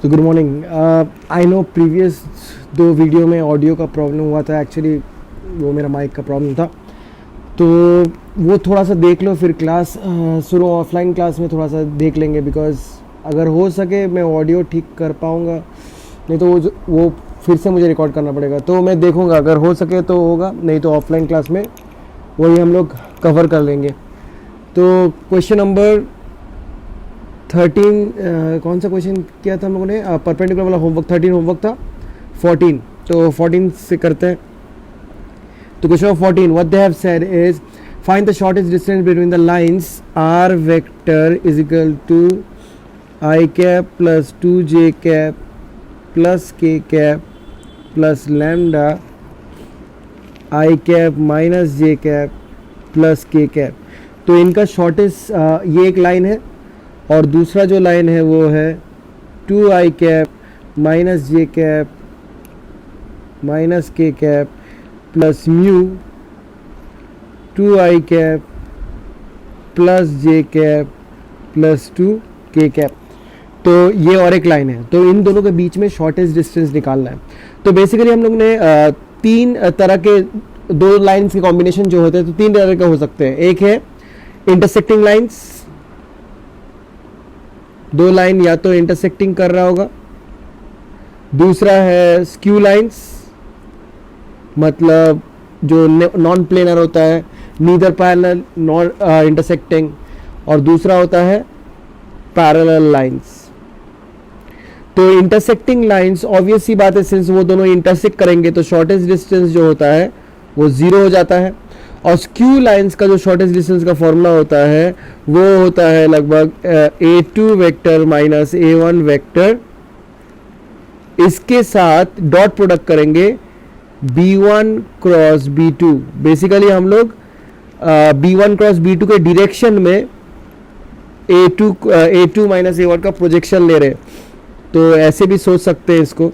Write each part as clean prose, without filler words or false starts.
तो good morning. I know previous 2 video में audio का प्रॉब्लम हुआ था, एक्चुअली वो मेरा माइक का प्रॉब्लम था, तो वो थोड़ा सा देख लो, फिर क्लास शुरू ऑफलाइन क्लास में थोड़ा सा देख लेंगे, बिकॉज अगर हो सके मैं ऑडियो ठीक कर पाऊँगा, नहीं तो वो फिर से मुझे रिकॉर्ड करना पड़ेगा। तो मैं देखूँगा, अगर हो सके तो होगा, नहीं तो ऑफलाइन क्लास में वही हम लोग कवर कर लेंगे। तो क्वेश्चन नंबर 13 कौन सा क्वेश्चन किया था हम लोगों ने? परपेंडिकुलर वाला होमवर्क 13 होमवर्क था 14, तो 14 से करते हैं। तो question number 14, what they have said is find the shortest distance between the lines r vector is equal to i cap plus 2j cap plus k cap plus lambda i cap minus j cap plus k cap. तो इनका shortest ये एक line है, और दूसरा जो line है वो है 2i cap minus j cap minus k cap plus mu 2i cap plus j cap plus 2k cap. तो ये और एक लाइन है, तो इन दोनों के बीच में शॉर्टेस्ट डिस्टेंस निकालना है। तो बेसिकली हम लोग ने 3 तरह के 2 लाइन्स के कॉम्बिनेशन जो होते हैं, तो 3 तरह के हो सकते हैं। एक है इंटरसेक्टिंग लाइन्स, 2 लाइन या तो इंटरसेक्टिंग कर रहा होगा। दूसरा है स्क्यू लाइन्स, मतलब जो नॉन प्लेनर होता है, नीदर पैरेलल नॉन इंटरसेक्टिंग। और दूसरा होता है पैरेलल लाइन्स। तो इंटरसेक्टिंग लाइन्स ऑब्वियस सी बात है, सिंस वो दोनों इंटरसेक्ट करेंगे तो शॉर्टेस्ट डिस्टेंस जो होता है वो 0 हो जाता है। और स्क्यू लाइन्स का जो शॉर्टेस्ट डिस्टेंस का फॉर्मूला होता है वो होता है लगभग a2 vector minus a1 vector, इसके साथ डॉट प्रोडक्ट करेंगे b1 क्रॉस b2। बेसिकली हम लोग b1 क्रॉस b2 के डायरेक्शन में a2 माइनस a1 का प्रोजेक्शन ले रहे, तो ऐसे भी सोच सकते हैं इसको।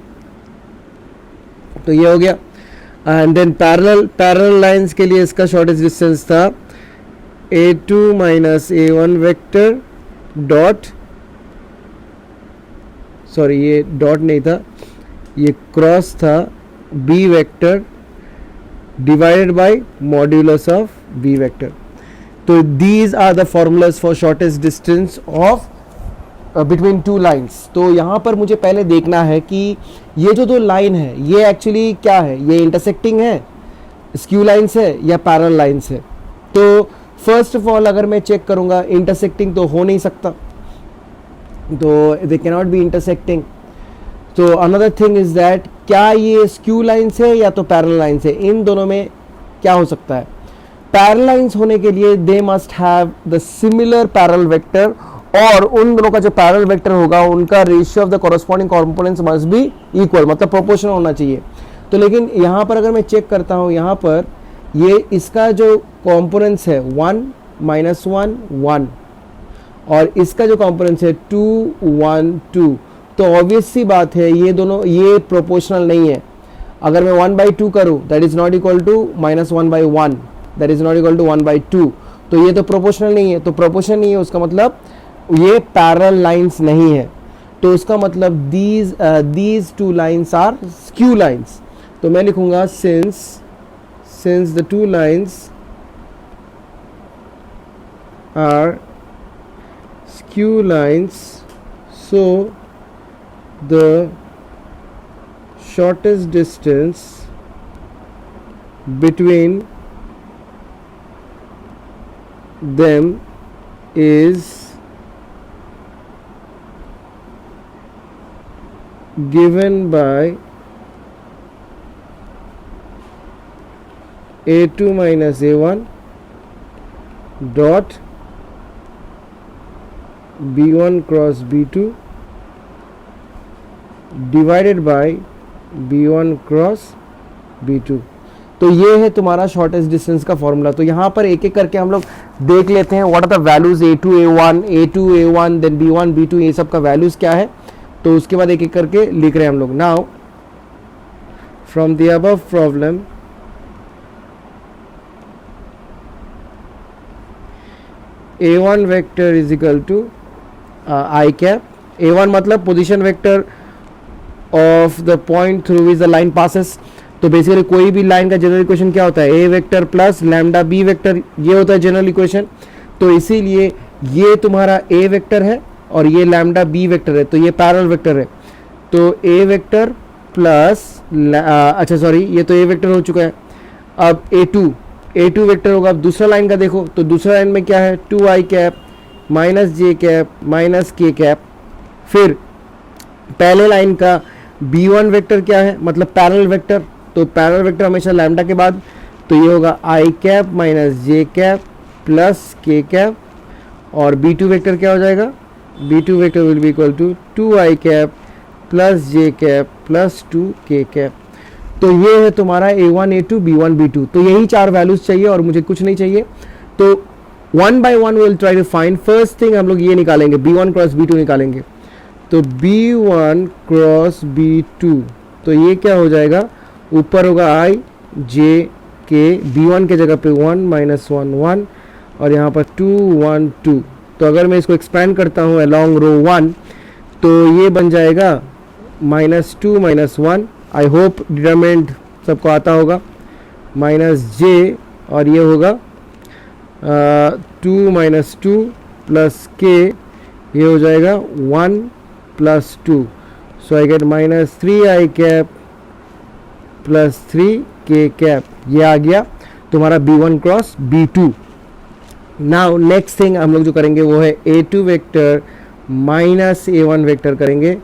तो ये हो गया। एंड देन पैरेलल लाइंस के लिए इसका शॉर्टेस्ट डिस्टेंस था a2 minus a1 vector dot, sorry ये डॉट नहीं था, ये क्रॉस था b vector divided by modulus of b vector. तो these are the formulas for shortest distance of between 2 lines. तो यहाँ पर मुझे पहले देखना है कि ये जो 2 लाइन है ये एक्चुअली क्या है, ये इंटरसेक्टिंग है, स्क्यू लाइन्स है या पैरेलल लाइन्स है। तो फर्स्ट ऑफ ऑल अगर मैं चेक करूँगा, इंटरसेक्टिंग तो हो नहीं सकता, तो they can not be intersecting. तो अनदर थिंग इज दैट क्या ये स्क्यू लाइन्स है या तो पैरेलल लाइन्स है, इन दोनों में क्या हो सकता है। पैरेलल लाइन्स होने के लिए they must have the similar parallel vector, और उन दोनों का जो पैरेलल वेक्टर होगा उनका ratio of the corresponding components must be equal, मतलब प्रोपोर्शनल होना चाहिए। तो लेकिन यहाँ पर अगर मैं चेक करता हूँ, यहाँ पर ये इसका जो कंपोनेंट्स है 1 माइनस 1 1, और इसका जो कंपोनेंट्स है 2 1 2, तो ऑब्वियस सी बात है ये दोनों ये प्रोपोर्शनल नहीं है। अगर मैं 1/2 करूँ that is not equal to minus 1/1, that is not equal to 1/2, तो ये तो प्रोपोर्शनल नहीं है। तो प्रोपोर्शनल नहीं है उसका मतलब ये पैरेलल लाइंस नहीं है, तो उसका मतलब these 2 lines are skew lines. तो मैं लिखूंगा since the 2 lines are skew lines, so the shortest distance between them is given by a2 minus a1 dot b1 cross b2 divided by b1 cross b2। तो ये है तुम्हारा shortest distance का formula. तो यहाँ पर एक एक करके हम लोग देख लेते हैं what are the values a2 a1 then b1 b2, ये सब का वैल्यूज क्या है। तो उसके बाद एक एक करके लिख रहे हैं हम लोग। Now from the above problem a1 vector is equal to i cap. a1 मतलब position vector of the point through which the line passes. तो बेसिकली कोई भी लाइन का जनरल इक्वेशन क्या होता है, a vector plus lambda b vector, ये होता है जनरल इक्वेशन। तो इसीलिए ये तुम्हारा ए वेक्टर है और ये लैम्डा बी वेक्टर है, तो ये पैरेलल वेक्टर है। तो ए वेक्टर प्लस अच्छा सॉरी, ये तो ए वेक्टर हो चुका है। अब ए टू वेक्टर होगा। अब दूसरा लाइन का देखो, तो दूसरा लाइन में क्या है, 2i cap minus j cap minus k cap. फिर पहले लाइन का b1 वेक्टर क्या है, मतलब पैरेलल वेक्टर। तो पैरेलल वेक्टर हमेशा लैम्डा के बाद, तो ये होगा i cap minus j cap plus k cap. और b2 वेक्टर क्या हो जाएगा, b2 vector will be equal to 2i cap plus j cap plus 2k cap. तो ये है तुम्हारा a1 a2 b1 b2। तो यही चार वैल्यूज चाहिए और मुझे कुछ नहीं चाहिए। तो one by one will try to find. First thing हम लोग ये निकालेंगे, b1 क्रॉस b2 निकालेंगे। तो b1 क्रॉस b2, तो ये क्या हो जाएगा, ऊपर होगा i j k, b1 के जगह पे 1 माइनस 1 1 और यहाँ पर 2 1 2। तो अगर मैं इसको एक्सपेंड करता हूँ अलॉन्ग रो 1, तो ये बन जाएगा minus 2 minus 1। I hope determinant सबको आता होगा, माइनस j और ये होगा 2 माइनस 2 प्लस k, ये हो जाएगा 1 plus 2। So I get minus 3i cap plus 3k cap. ये आ गया तुम्हारा b1 cross b2। Now next thing हम लोग जो करेंगे वो है a2 vector minus a1 vector करेंगे।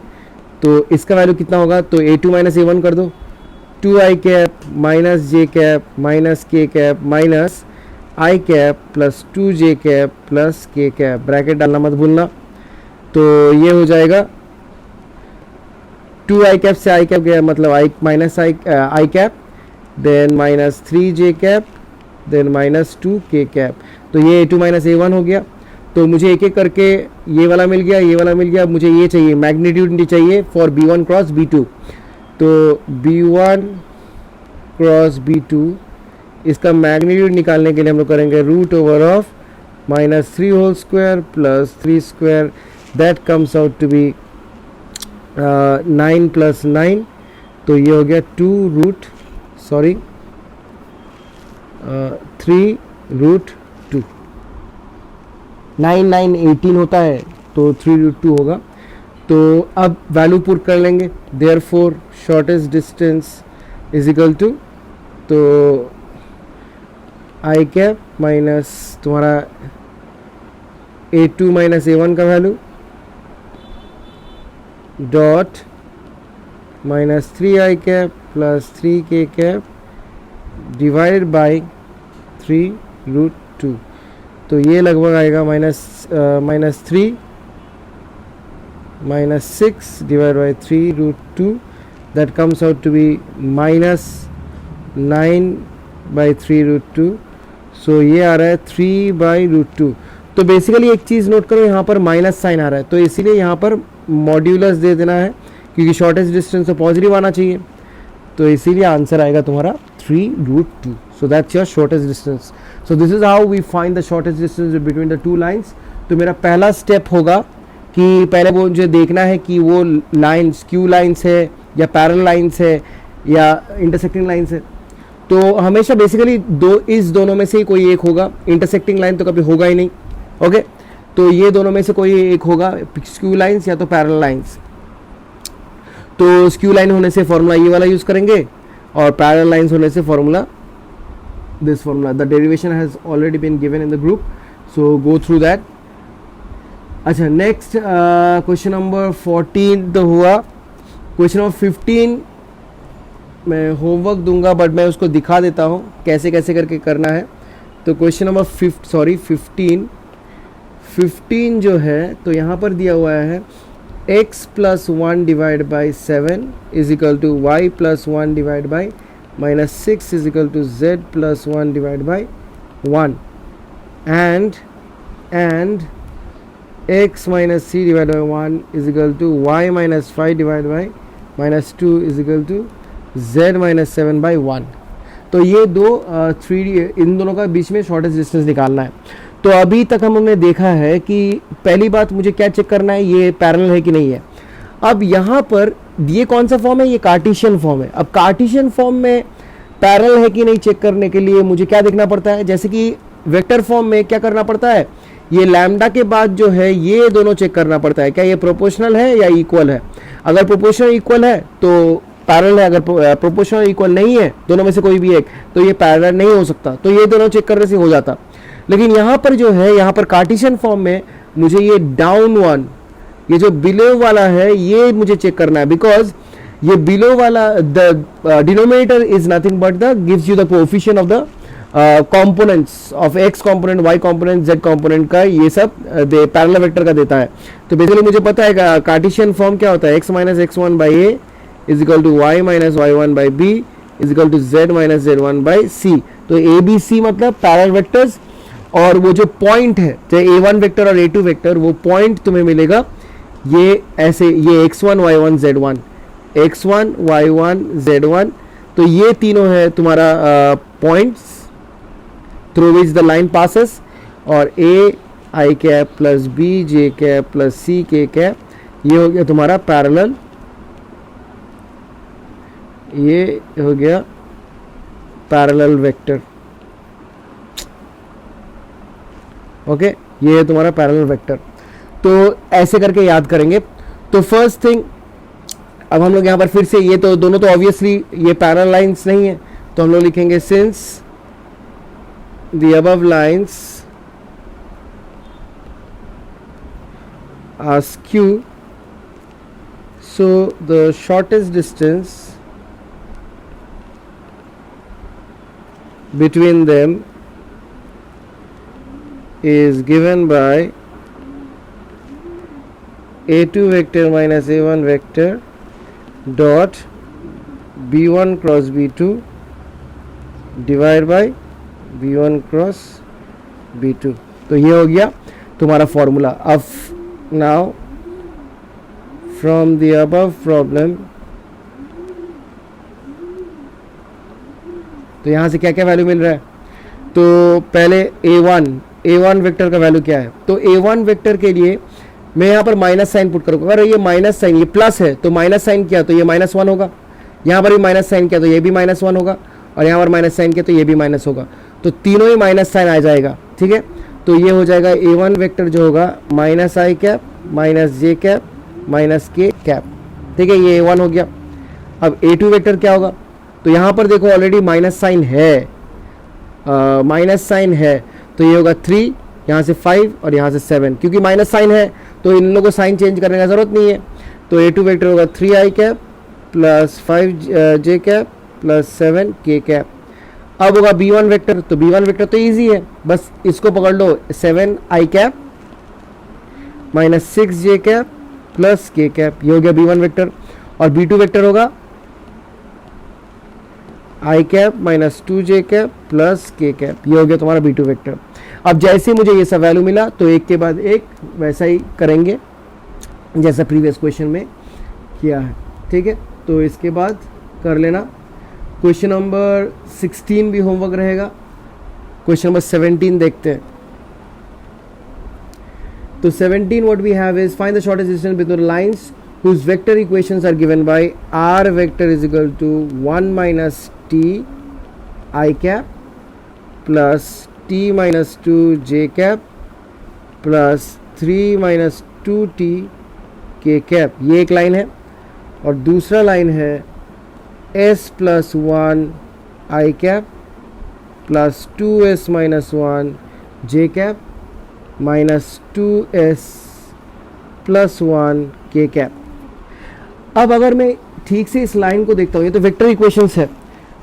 तो इसका वैल्यू कितना होगा, तो a2 माइनस a1 कर दो, 2i cap minus j cap minus k cap minus i cap plus 2j cap plus k cap, bracket डालना मत भूलना। तो ये हो जाएगा 2i कैप से i कैप गया, मतलब i minus i cap, then minus 3j cap, then minus 2k cap. तो ये a2 माइनस a1 हो गया। तो मुझे एक एक करके ये वाला मिल गया, ये वाला मिल गया। मुझे ये चाहिए, मैग्नीट्यूड चाहिए फॉर b1 क्रॉस b2। तो b1 क्रॉस b2, इसका मैग्नीट्यूड निकालने के लिए हम लोग करेंगे root over of minus 3 whole square plus 3 square, that comes out to be 9 plus 9। तो ये हो गया 3 रूट 2। 9 9 18 होता है, तो 3 रूट 2 होगा। तो अब वैल्यू पुट कर लेंगे, therefore shortest distance is equal to, तो i कैप माइनस तुम्हारा a2 माइनस a1 का value dot minus 3i cap plus 3k cap divided by 3 root 2। तो ये लगभग आएगा minus 3 minus 6 divide by 3 root 2, that comes out to be minus 9 by 3 root 2। So ये आ रहा है 3 बाई रूट 2। तो बेसिकली एक चीज़ नोट करो, यहाँ पर माइनस साइन आ रहा है, तो इसीलिए यहाँ पर मॉड्यूलस दे देना है, क्योंकि शॉर्टेस्ट डिस्टेंस तो पॉजिटिव आना चाहिए। तो इसीलिए आंसर आएगा तुम्हारा 3 root 2। So that's your shortest distance. So this is how we find the shortest distance between the two lines. तो मेरा पहला स्टेप होगा कि पहले वो मुझे देखना है कि वो लाइन्स क्यू लाइन्स है या पैरेलल लाइन्स है या इंटरसेक्टिंग लाइन्स है। तो हमेशा बेसिकली इस दोनों में से ही कोई एक होगा, इंटरसेक्टिंग लाइन तो कभी होगा ही नहीं। ओके, तो ये दोनों में से कोई एक होगा, स्क्यू लाइन्स या तो पैरेलल लाइन्स। तो स्क्यू लाइन होने से फॉर्मूला ये वाला यूज़ करेंगे और पैरेलल लाइन्स होने से formula this formula. The derivation has already been given in the group, so go through that. अच्छा, नेक्स्ट क्वेश्चन नंबर 14 तो हुआ। क्वेश्चन नंबर 15 मैं होमवर्क दूंगा, बट मैं उसको दिखा देता हूँ कैसे कैसे करके करना है। तो क्वेश्चन नंबर 15 जो है, तो यहाँ पर दिया हुआ है x plus 1 divide by 7 is equal to y plus 1 divide by minus 6 is equal to z plus 1 divide by 1 and x minus 3 divide by 1 is equal to y minus 5 divide by minus 2 is equal to z minus 7 by 1। तो ये दो 3D, इन दोनों का बीच में shortest distance निकालना है। तो अभी तक हमने देखा है कि पहली बात मुझे क्या चेक करना है, ये पैरेलल है कि नहीं है। अब यहाँ पर ये कौन सा फॉर्म है, ये कार्टेशियन फॉर्म है। अब कार्टेशियन फॉर्म में पैरेलल है कि नहीं चेक करने के लिए मुझे क्या देखना पड़ता है, जैसे कि वेक्टर फॉर्म में क्या करना पड़ता है, ये लैम्डा के बाद जो है ये दोनों चेक करना पड़ता है, क्या ये प्रोपोर्शनल है या इक्वल है। अगर प्रोपोर्शनल इक्वल है तो पैरेलल है, अगर प्रोपोर्शनल इक्वल नहीं है, दोनों में से कोई भी एक, तो ये पैरेलल नहीं हो सकता। तो ये दोनों चेक करने से हो जाता। लेकिन यहाँ पर जो है, यहाँ पर कार्टेशियन फॉर्म में मुझे ये डाउन वन, ये जो बिलो वाला है, ये मुझे चेक करना है, बिकॉज ये बिलो वाला the denominator is nothing but the gives you the coefficient of the components of x component, y component, z component का, ये सब दे पैरेलल वेक्टर का देता है। तो बेसिकली मुझे पता है कार्टेशियन फॉर्म क्या होता है, x minus x one by a is equal to y minus y one by b is equal to z minus z one by c. तो ए बी सी मतलब पैरेलल वेक्टर्स, और वो जो point है चाहे a1 वेक्टर और a2 vector, वो point तुम्हें मिलेगा ये ऐसे, ये x1 y1 z1, x1 y1 z1। तो ये तीनों है तुम्हारा points through which the line passes, और a i cap plus b j cap plus c k cap, ये हो गया तुम्हारा पैरेलल, ये हो गया पैरेलल वेक्टर। ओके, ये है तुम्हारा पैरेलल वेक्टर। तो ऐसे करके याद करेंगे। तो फर्स्ट थिंग, अब हम लोग यहाँ पर फिर से, ये तो दोनों तो ऑब्वियसली ये पैरेलल लाइंस नहीं है, तो हम लोग लिखेंगे since the above lines are skew, so the shortest distance between them is given by a2 vector minus a1 vector dot b1 cross b2 divided by b1 cross b2। तो ये हो गया तुम्हारा फॉर्मूला। अब now from the above problem, तो यहाँ से क्या क्या वैल्यू मिल रहा है, तो पहले a1 वेक्टर का वैल्यू क्या है, तो a1 वेक्टर के लिए मैं यहाँ पर माइनस साइन पुट करूँगा। अगर ये माइनस साइन, ये प्लस है तो माइनस साइन किया तो ये -1 होगा, यहाँ पर भी माइनस साइन किया तो ये भी -1 होगा, और यहाँ पर माइनस साइन किया तो ये भी माइनस होगा, तो तीनों ही माइनस साइन आ जाएगा। ठीक है, तो ये हो जाएगा a1 वेक्टर जो होगा minus i cap minus j cap minus k cap. ठीक है, ये a1 हो गया। अब a2 वेक्टर क्या होगा, तो यहाँ पर देखो ऑलरेडी माइनस साइन है, तो ये होगा 3, यहाँ से 5 और यहाँ से 7, क्योंकि माइनस साइन है तो इन लोगों को साइन चेंज करने का ज़रूरत नहीं है। तो a2 वेक्टर होगा 3i cap plus 5j cap plus 7k cap. अब होगा b1 वेक्टर, तो b1 वेक्टर तो इजी है, बस इसको पकड़ लो, 7i cap minus 6j cap plus k cap, ये हो गया b1 वेक्टर। और b2 वेक्टर होगा i cap minus 2j cap plus k cap, ये हो गया तुम्हारा b2 वेक्टर। अब जैसे मुझे ये सब वैल्यू मिला तो एक के बाद एक वैसा ही करेंगे जैसा प्रीवियस क्वेश्चन में किया है। ठीक है, तो इसके बाद कर लेना। क्वेश्चन नंबर 16 भी होमवर्क रहेगा। क्वेश्चन नंबर 17 देखते हैं। तो 17 what we have is find the shortest distance between the lines whose vector equations are given by r vector is equal to 1 minus t I cap plus t minus 2 j cap plus 3 minus 2t k cap, ये एक line है। और दूसरा line है s plus 1 I cap plus 2s minus 1 j cap minus 2s plus 1 k cap। अब अगर मैं ठीक से इस लाइन को देखता हूँ, ये तो वेक्टर इक्वेशंस है,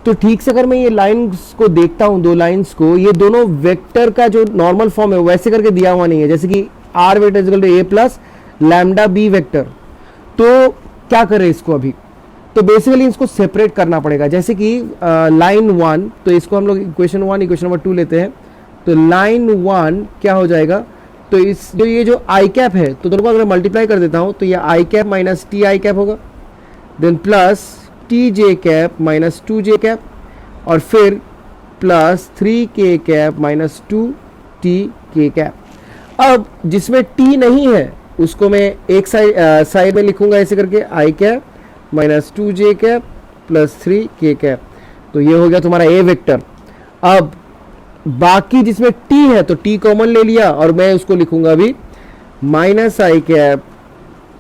तो ठीक से अगर मैं ये लाइंस को देखता हूँ, दो लाइंस को, ये दोनों वेक्टर का जो नॉर्मल फॉर्म है वैसे करके दिया हुआ नहीं है, जैसे कि r vector equal to a plus lambda b vector. तो क्या करें इसको अभी, तो बेसिकली इसको सेपरेट करना पड़ेगा। जैसे कि लाइन 1, तो इसको हम लोग इक्वेशन 1 इक्वेशन नंबर 2 लेते हैं। तो लाइन 1 क्या हो जाएगा, तो इस जो ये जो आई कैप है, तो दोनों को अगर मल्टीप्लाई कर देता हूँ तो ये i cap minus t i cap होगा, then plus t j cap minus 2j cap, और फिर plus 3k cap minus 2t k cap. अब जिसमें t नहीं है उसको मैं एक साइड में लिखूंगा ऐसे करके i cap minus 2j cap plus 3k cap, तो ये हो गया तुम्हारा ए वेक्टर। अब बाकी जिसमें t है तो t कॉमन ले लिया और मैं उसको लिखूंगा अभी minus i cap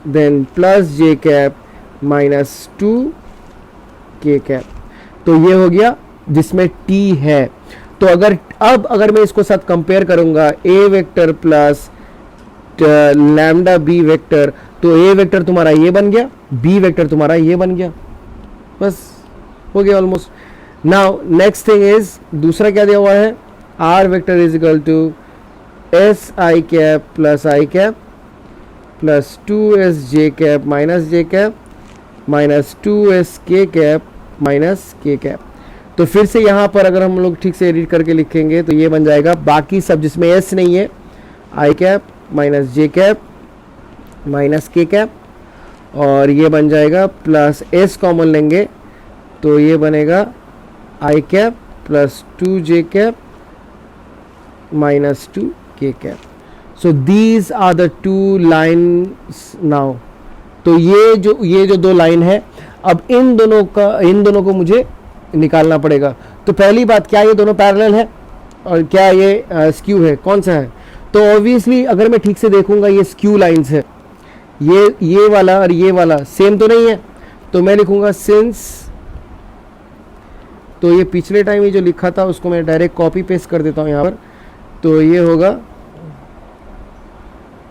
then plus j cap minus 2k cap, तो ये हो गया जिसमें t है। तो अगर मैं इसको साथ कंपेयर करूंगा a vector plus lambda b vector, तो a वेक्टर तुम्हारा ये बन गया, b वेक्टर तुम्हारा ये बन गया, बस हो गया almost. Now next thing is दूसरा क्या दिया हुआ है, r vector is equal to s i cap plus i cap plus 2sj cap minus j cap minus 2sk cap minus k cap. तो फिर से यहाँ पर अगर हम लोग ठीक से एडिट करके लिखेंगे तो ये बन जाएगा, बाकी सब जिसमें s नहीं है i cap minus j cap minus k cap, और ये बन जाएगा प्लस s कॉमन लेंगे तो ये बनेगा i cap plus 2j cap minus 2k cap. So these are the two lines now. तो ये जो दो लाइन है, अब इन दोनों को मुझे निकालना पड़ेगा। तो पहली बात, क्या ये दोनों पैरेलल है और क्या ये स्क्यू है, कौन सा है? तो ऑब्वियसली अगर मैं ठीक से देखूंगा ये स्क्यू लाइंस है, ये वाला और ये वाला सेम तो नहीं है, तो मैं लिखूंगा सिंस, तो ये पिछले टाइम ये जो लिखा था उसको मैं डायरेक्ट कॉपी पेस्ट कर देता हूँ यहाँ पर, तो ये होगा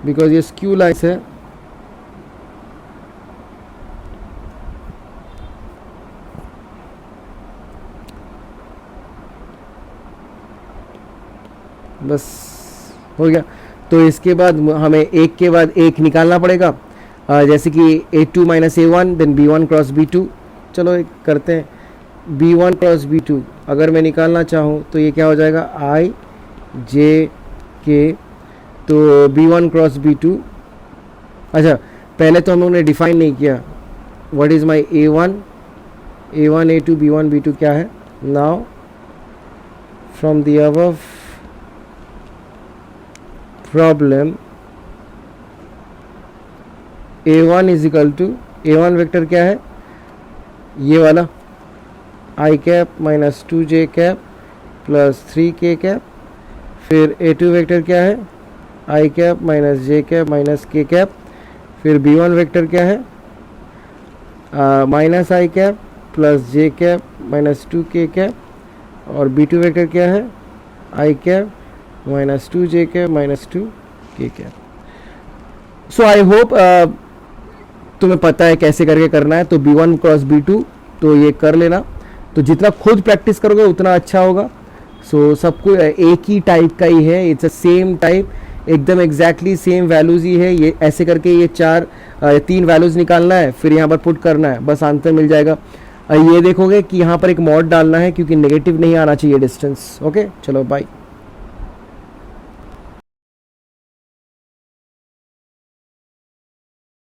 बिकॉज ये स्क्यू लाइंस है, बस हो गया। तो इसके बाद हमें एक के बाद एक निकालना पड़ेगा, जैसे कि a2 minus a1 then b1 cross b2। चलो एक करते हैं, b1 क्रॉस b2 अगर मैं निकालना चाहूँ तो ये क्या हो जाएगा i j k, तो b1 क्रॉस b2। अच्छा, पहले तो हम लोगों ने डिफाइन नहीं किया what is my a1 a2 b1 b2 क्या है। Now from the above problem a1 is equal to, a1 vector क्या है, ये वाला i cap minus 2j cap plus 3k cap, फिर a2 वेक्टर क्या है i cap minus j cap minus k cap, फिर b1 वेक्टर क्या है minus i cap plus j cap minus 2k cap, और b2 वेक्टर क्या है i cap minus 2j cap minus 2k cap. So I hope तुम्हें पता है कैसे करके करना है। तो b1 क्रॉस b2 तो ये कर लेना, तो जितना खुद प्रैक्टिस करोगे उतना अच्छा होगा। सो सबको एक ही टाइप का ही है, इट्स अ सेम टाइप, एकदम एग्जैक्टली सेम वैल्यूज ही है। ये ऐसे करके ये तीन वैल्यूज निकालना है, फिर यहाँ पर पुट करना है, बस आंसर मिल जाएगा। ये देखोगे कि यहाँ पर एक मॉड डालना है क्योंकि नेगेटिव नहीं आना चाहिए डिस्टेंस। ओके, चलो बाय।